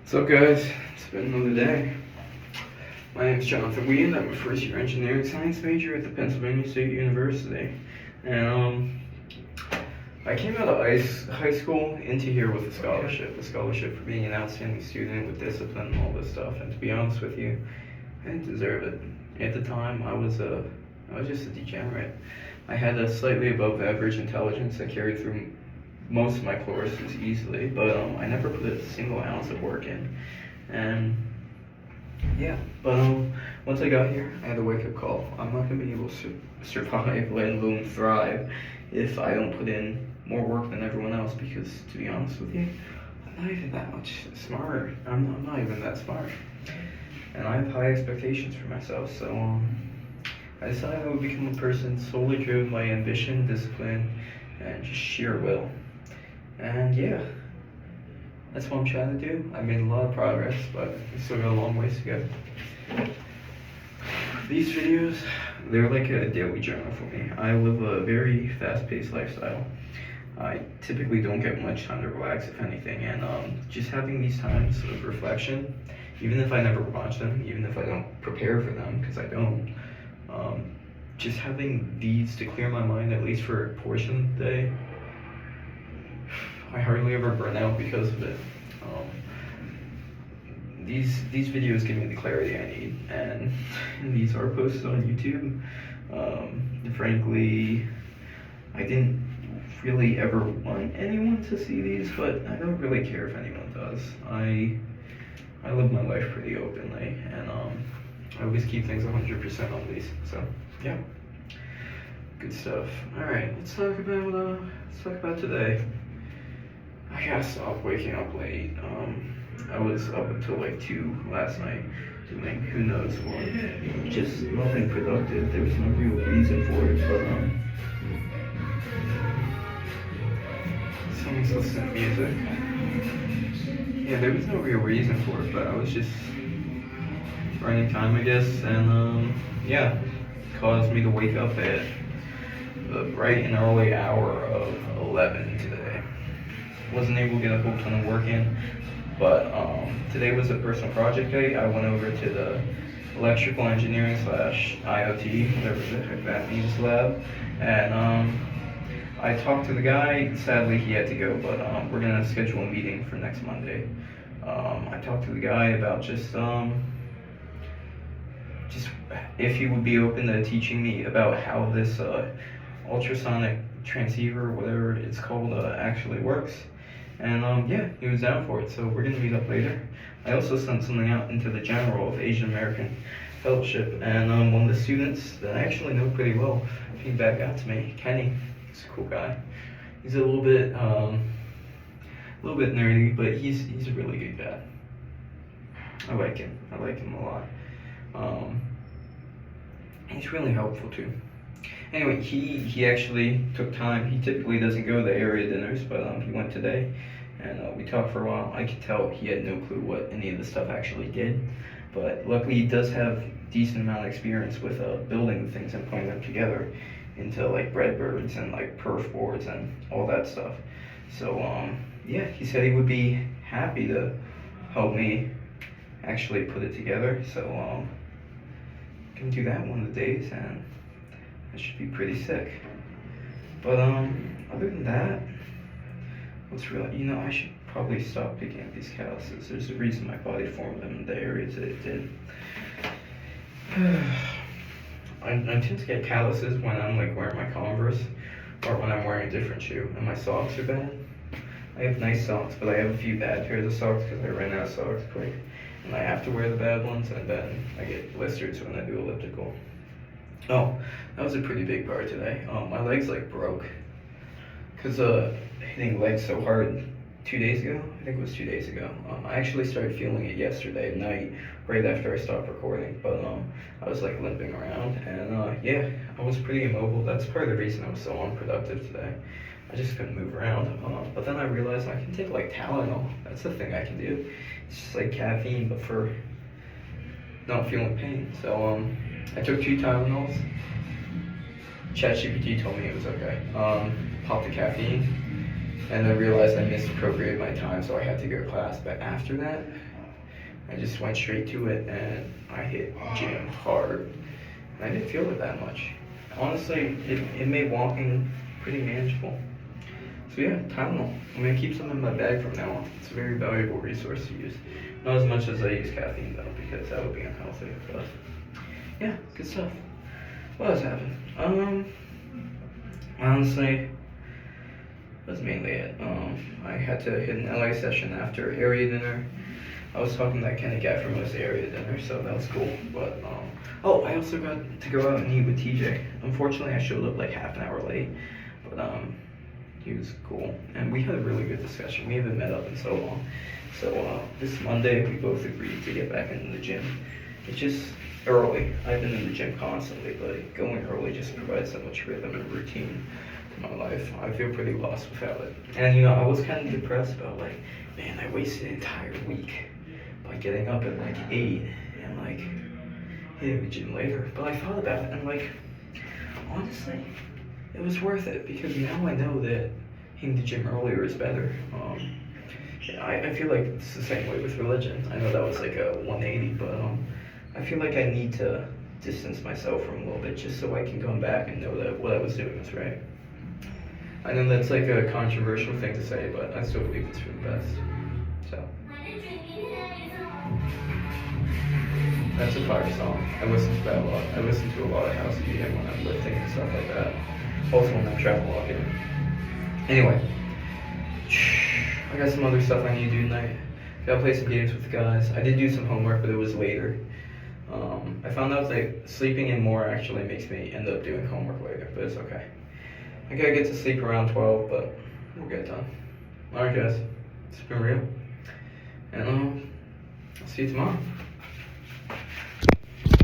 What's up, guys? It's been another day. My name is Jonathan Weed. I'm a first-year engineering science major at the Pennsylvania State University. And I came out of high school into here with a scholarship for being an outstanding student with discipline and all this stuff. And to be honest with you, I didn't deserve it. At the time, I was just a degenerate. I had a slightly above average intelligence that carried through most of my courses easily, but I never put a single ounce of work in. And yeah, but once I got here, I had a wake-up call. I'm not gonna be able to survive, let alone thrive, if I don't put in more work than everyone else. Because to be honest with you, I'm not even that much smarter. I'm not even that smart, and I have high expectations for myself. So I decided I would become a person solely driven by ambition, discipline, and just sheer will. And yeah, that's what I'm trying to do. I made a lot of progress, but I still got a long ways to go. These videos, they're like a daily journal for me. I live a very fast-paced lifestyle. I typically don't get much time to relax, if anything, and just having these times of reflection, even if I never watch them, even if I don't prepare for them, because I don't, just having these to clear my mind, at least for a portion of the day, I hardly ever burn out because of it. These videos give me the clarity I need, and these are posted on YouTube. Frankly, I didn't really ever want anyone to see these, but I don't really care if anyone does. I live my life pretty openly, and I always keep things 100% on these. So yeah, good stuff. All right, let's talk about today. I gotta stop waking up late. I was up until like 2 last night doing who knows what. Just nothing productive. There was no real reason for it, but someone's listening to music. Yeah, there was no real reason for it, but I was just running time, I guess, and yeah, caused me to wake up at the bright and early hour of 11 today. Wasn't able to get a whole ton of work in, but today was a personal project day. I went over to the electrical engineering / IoT, whatever the heck that means, lab, and I talked to the guy. Sadly, he had to go, but we're gonna schedule a meeting for next Monday. I talked to the guy about just if he would be open to teaching me about how this ultrasonic transceiver, whatever it's called, actually works. And yeah, he was down for it, so we're gonna meet up later. I also sent something out into the General of Asian American Fellowship, and one of the students that I actually know pretty well came back out to me. Kenny, he's a cool guy. He's a little bit nerdy, but he's a really good guy. I like him a lot. He's really helpful too. Anyway, he actually took time. He typically doesn't go to the area dinners, but he went today, and we talked for a while. I could tell he had no clue what any of the stuff actually did, but luckily he does have decent amount of experience with building things and putting them together into like breadboards and like perf boards and all that stuff. So yeah, he said he would be happy to help me actually put it together. So can do that one of the days, and that should be pretty sick. But other than that, what's really, I should probably stop picking at these calluses. There's a reason my body formed them in the areas that it did. I tend to get calluses when I'm like wearing my Converse, or when I'm wearing a different shoe and my socks are bad. I have nice socks, but I have a few bad pairs of socks because I ran out of socks quick, and I have to wear the bad ones, and then I get blisters when I do elliptical. Oh, that was a pretty big part today. My legs like broke, because hitting legs so hard 2 days ago, I think it was 2 days ago. I actually started feeling it yesterday at night, right after I stopped recording, but I was like limping around, and yeah, I was pretty immobile. That's part of the reason I was so unproductive today. I just couldn't move around, but then I realized I can take like Tylenol. That's the thing I can do. It's just like caffeine, but for not feeling pain. So I took 2 Tylenols. ChatGPT told me it was okay. Popped the caffeine, and then realized I misappropriated my time, so I had to go to class. But after that, I just went straight to it and I hit gym hard. And I didn't feel it that much. Honestly, it made walking pretty manageable. So yeah, Tylenol. I'm gonna keep some in my bag from now on. It's a very valuable resource to use. Not as much as I use caffeine though, because that would be unhealthy. But yeah, good stuff. What else happened? Honestly, that's mainly it. I had to hit an LA session after area dinner. I was talking to that Kenny guy from his area dinner, so that was cool. But oh, I also got to go out and eat with TJ. Unfortunately, I showed up like half an hour late, but he was cool, and we had a really good discussion. We haven't met up in so long. So this Monday, we both agreed to get back into the gym. It's just early. I've been in the gym constantly, but going early just provides so much rhythm and routine to my life. I feel pretty lost without it. And you know, I was kind of depressed about like, man, I wasted an entire week by getting up at like 8 and like hitting the gym later. But I thought about it and like, honestly, it was worth it because now I know that hitting the gym earlier is better. I feel like it's the same way with religion. I know that was like a 180, but I feel like I need to distance myself from a little bit just so I can come back and know that what I was doing was right. I know that's like a controversial thing to say, but I still believe it's for the best. So that's a fire song. I listen to that a lot. I listen to a lot of house EDM when I'm lifting and stuff like that. Also when I'm travel walking. Anyway, I got some other stuff I need to do tonight. Gotta play some games with the guys. I did do some homework, but it was later. I found out that sleeping in more actually makes me end up doing homework later, but it's okay. I gotta get to sleep around 12, but we'll get it done. Alright guys, it's been real. And I'll see you tomorrow.